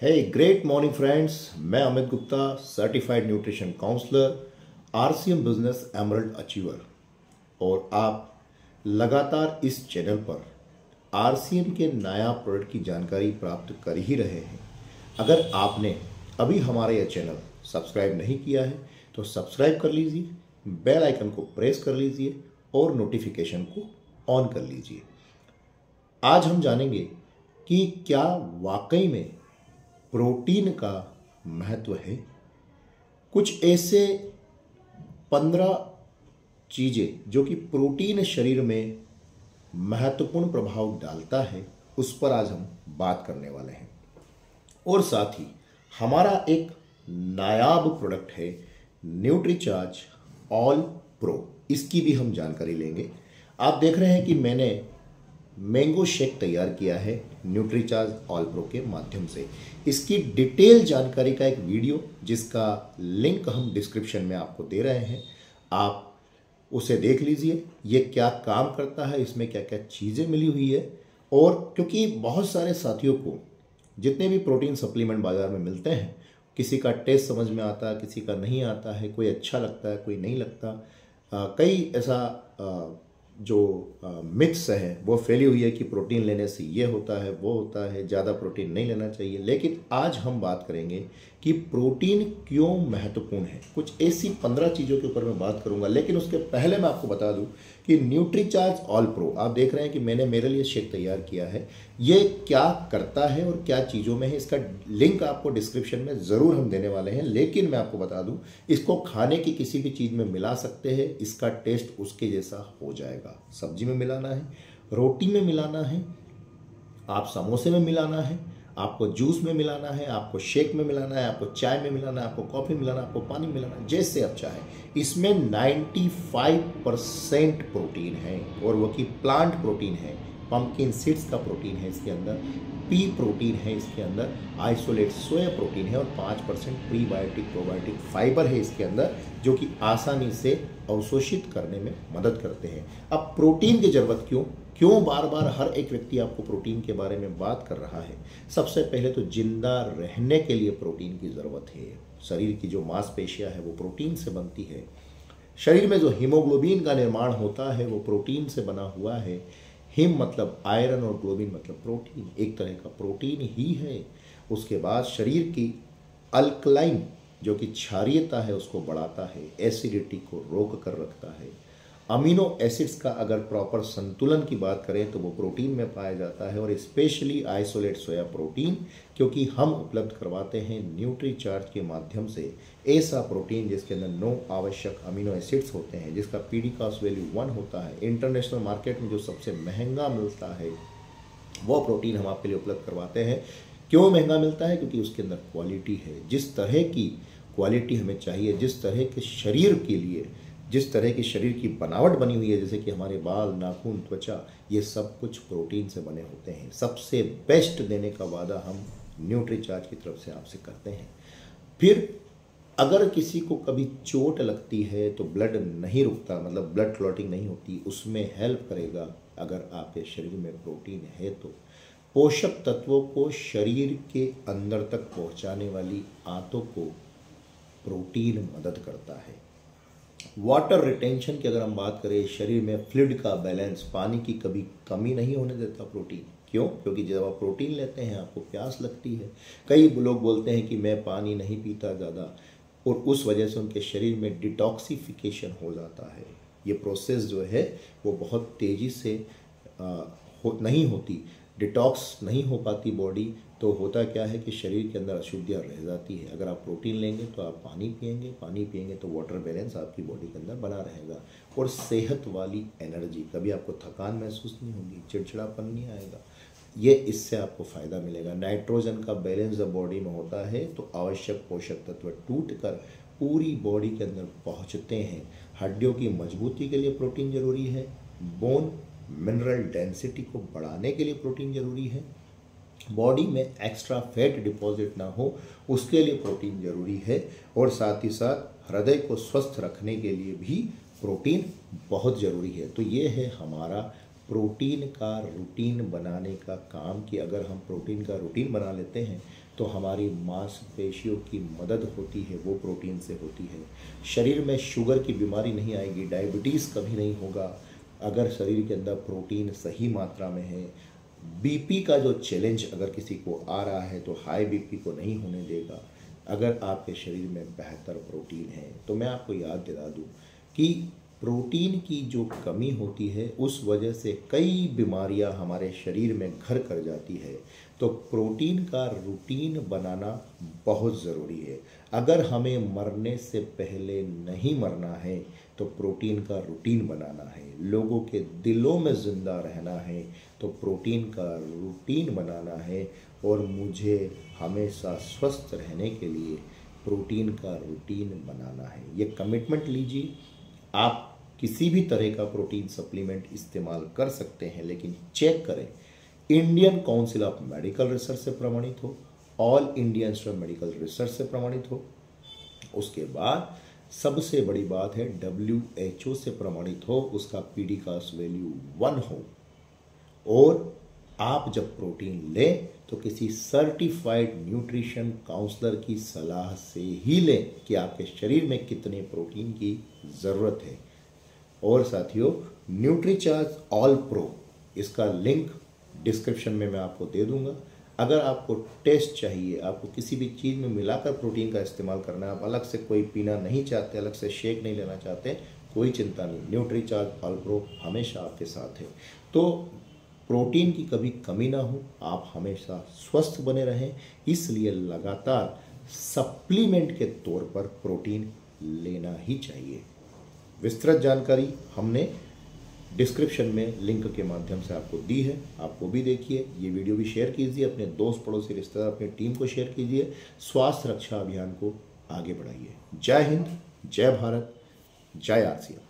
हे great morning friends, मैं Amit Gupta, certified nutrition counsellor, RCM business emerald achiever. और आप लगातार इस चैनल पर आरसीएम के नया प्रोडक्ट की जानकारी प्राप्त कर ही रहे हैं। अगर आपने अभी हमारा यह चैनल सब्सक्राइब नहीं किया है तो सब्सक्राइब कर लीजिए, बेल आइकन को प्रेस कर लीजिए और नोटिफिकेशन को ऑन कर लीजिए। आज हम जानेंगे कि क्या वाकई में प्रोटीन का महत्व है। कुछ ऐसे 15 चीज़ें जो कि प्रोटीन शरीर में महत्वपूर्ण प्रभाव डालता है, उस पर आज हम बात करने वाले हैं। और साथ ही हमारा एक नायाब प्रोडक्ट है न्यूट्रीचार्ज ऑल प्रो, इसकी भी हम जानकारी लेंगे। आप देख रहे हैं कि मैंने मैंगो शेक तैयार किया है न्यूट्रीचार्ज ऑल प्रो के माध्यम से। इसकी डिटेल जानकारी का एक वीडियो, जिसका लिंक हम डिस्क्रिप्शन में आपको दे रहे हैं, आप उसे देख लीजिए। ये क्या काम करता है, इसमें क्या क्या चीज़ें मिली हुई है। और क्योंकि बहुत सारे साथियों को जितने भी प्रोटीन सप्लीमेंट बाज़ार में मिलते हैं, किसी का टेस्ट समझ में आता है, किसी का नहीं आता है, कोई अच्छा लगता है, कोई नहीं लगता। कई ऐसा जो मिथ्स हैं वो फैली हुई है कि प्रोटीन लेने से ये होता है, वो होता है, ज़्यादा प्रोटीन नहीं लेना चाहिए। लेकिन आज हम बात करेंगे कि प्रोटीन क्यों महत्वपूर्ण है। कुछ ऐसी 15 चीज़ों के ऊपर मैं बात करूंगा, लेकिन उसके पहले मैं आपको बता दूं कि न्यूट्रीचार्ज ऑल प्रो, आप देख रहे हैं कि मैंने मेरे लिए शेक तैयार किया है। ये क्या करता है और क्या चीज़ों में है, इसका लिंक आपको डिस्क्रिप्शन में ज़रूर हम देने वाले हैं। लेकिन मैं आपको बता दूं, इसको खाने की किसी भी चीज़ में मिला सकते हैं, इसका टेस्ट उसके जैसा हो जाएगा। सब्जी में मिलाना है, रोटी में मिलाना है, आप समोसे में मिलाना है, आपको जूस में मिलाना है, आपको शेक में मिलाना है, आपको चाय में मिलाना है, आपको कॉफ़ी मिलाना है, आपको पानी मिलाना है, जैसे आप चाहें। इसमें 95% प्रोटीन है और वो कि प्लांट प्रोटीन है, पंपकिन सीड्स का प्रोटीन है इसके अंदर, पी प्रोटीन है इसके अंदर, आइसोलेट सोया प्रोटीन है और 5% प्रीबायोटिक प्रोबायोटिक फाइबर है इसके अंदर, जो कि आसानी से अवशोषित करने में मदद करते हैं। अब प्रोटीन की जरूरत क्यों बार बार हर एक व्यक्ति आपको प्रोटीन के बारे में बात कर रहा है। सबसे पहले तो जिंदा रहने के लिए प्रोटीन की ज़रूरत है। शरीर की जो मांसपेशियां है वो प्रोटीन से बनती है। शरीर में जो हीमोग्लोबिन का निर्माण होता है वो प्रोटीन से बना हुआ है। हिम मतलब आयरन और ग्लोबिन मतलब प्रोटीन, एक तरह का प्रोटीन ही है। उसके बाद शरीर की अल्कलाइन जो कि क्षारीयता है उसको बढ़ाता है, एसिडिटी को रोक कर रखता है। अमीनो एसिड्स का अगर प्रॉपर संतुलन की बात करें तो वो प्रोटीन में पाया जाता है, और स्पेशली आइसोलेट सोया प्रोटीन, क्योंकि हम उपलब्ध करवाते हैं न्यूट्रीचार्ज के माध्यम से ऐसा प्रोटीन जिसके अंदर 9 आवश्यक अमीनो एसिड्स होते हैं, जिसका पीडी कास्ट वैल्यू 1 होता है। इंटरनेशनल मार्केट में जो सबसे महंगा मिलता है वो प्रोटीन हम आपके लिए उपलब्ध करवाते हैं। क्यों महंगा मिलता है? क्योंकि उसके अंदर क्वालिटी है। जिस तरह की क्वालिटी हमें चाहिए, जिस तरह के शरीर के लिए, जिस तरह की शरीर की बनावट बनी हुई है, जैसे कि हमारे बाल, नाखून, त्वचा, ये सब कुछ प्रोटीन से बने होते हैं। सबसे बेस्ट देने का वादा हम न्यूट्रीचार्ज की तरफ से आपसे करते हैं। फिर अगर किसी को कभी चोट लगती है तो ब्लड नहीं रुकता, मतलब ब्लड क्लॉटिंग नहीं होती, उसमें हेल्प करेगा अगर आपके शरीर में प्रोटीन है तो। पोषक तत्वों को शरीर के अंदर तक पहुंचाने वाली आंतों को प्रोटीन मदद करता है। वाटर रिटेंशन की अगर हम बात करें, शरीर में फ्लूइड का बैलेंस, पानी की कभी कमी नहीं होने देता प्रोटीन। क्यों? क्योंकि जब आप प्रोटीन लेते हैं आपको प्यास लगती है। कई लोग बोलते हैं कि मैं पानी नहीं पीता ज़्यादा, और उस वजह से उनके शरीर में डिटॉक्सिफिकेशन हो जाता है। ये प्रोसेस जो है वो बहुत तेज़ी से नहीं होती, डिटॉक्स नहीं हो पाती बॉडी। तो होता क्या है कि शरीर के अंदर अशुद्धियाँ रह जाती है। अगर आप प्रोटीन लेंगे तो आप पानी पिएंगे तो वाटर बैलेंस आपकी बॉडी के अंदर बना रहेगा, और सेहत वाली एनर्जी, कभी आपको थकान महसूस नहीं होगी, चिड़चिड़ापन नहीं आएगा। ये इससे आपको फ़ायदा मिलेगा। नाइट्रोजन का बैलेंस जब बॉडी में होता है तो आवश्यक पोषक तत्व टूट कर पूरी बॉडी के अंदर पहुँचते हैं। हड्डियों की मजबूती के लिए प्रोटीन जरूरी है। बोन मिनरल डेंसिटी को बढ़ाने के लिए प्रोटीन जरूरी है। बॉडी में एक्स्ट्रा फैट डिपॉजिट ना हो उसके लिए प्रोटीन जरूरी है। और साथ ही साथ हृदय को स्वस्थ रखने के लिए भी प्रोटीन बहुत ज़रूरी है। तो ये है हमारा प्रोटीन का रूटीन बनाने का काम कि अगर हम प्रोटीन का रूटीन बना लेते हैं तो हमारी मांसपेशियों की मदद होती है, वो प्रोटीन से होती है। शरीर में शुगर की बीमारी नहीं आएगी, डायबिटीज़ कभी नहीं होगा अगर शरीर के अंदर प्रोटीन सही मात्रा में है। बीपी का जो चैलेंज अगर किसी को आ रहा है तो हाई बीपी को नहीं होने देगा अगर आपके शरीर में बेहतर प्रोटीन है। तो मैं आपको याद दिला दूं कि प्रोटीन की जो कमी होती है उस वजह से कई बीमारियां हमारे शरीर में घर कर जाती है। तो प्रोटीन का रूटीन बनाना बहुत ज़रूरी है। अगर हमें मरने से पहले नहीं मरना है तो प्रोटीन का रूटीन बनाना है। लोगों के दिलों में ज़िंदा रहना है तो प्रोटीन का रूटीन बनाना है। और मुझे हमेशा स्वस्थ रहने के लिए प्रोटीन का रूटीन बनाना है। ये कमिटमेंट लीजिए। आप किसी भी तरह का प्रोटीन सप्लीमेंट इस्तेमाल कर सकते हैं, लेकिन चेक करें Indian council of medical research से प्रमाणित हो, all India institute of medical research से प्रमाणित हो। उसके बाद सबसे बड़ी बात है WHO से प्रमाणित हो, उसका पीडीकास वैल्यू 1 हो। और आप जब प्रोटीन लें तो किसी सर्टिफाइड न्यूट्रिशन काउंसलर की सलाह से ही लें कि आपके शरीर में कितने प्रोटीन की ज़रूरत है। और साथियों, न्यूट्रीचार्ज ऑल प्रो, इसका लिंक डिस्क्रिप्शन में मैं आपको दे दूंगा। अगर आपको टेस्ट चाहिए, आपको किसी भी चीज़ में मिलाकर प्रोटीन का इस्तेमाल करना है, आप अलग से कोई पीना नहीं चाहते, अलग से शेक नहीं लेना चाहते, कोई चिंता नहीं, न्यूट्रीचार्ज ऑल प्रो हमेशा आपके साथ है। तो प्रोटीन की कभी कमी ना हो, आप हमेशा स्वस्थ बने रहें, इसलिए लगातार सप्लीमेंट के तौर पर प्रोटीन लेना ही चाहिए। विस्तृत जानकारी हमने डिस्क्रिप्शन में लिंक के माध्यम से आपको दी है, आपको भी देखिए। ये वीडियो भी शेयर कीजिए, अपने दोस्त पड़ोसी रिश्तेदार अपनी टीम को शेयर कीजिए। स्वास्थ्य रक्षा अभियान को आगे बढ़ाइए। जय हिंद, जय भारत, जय आसिया।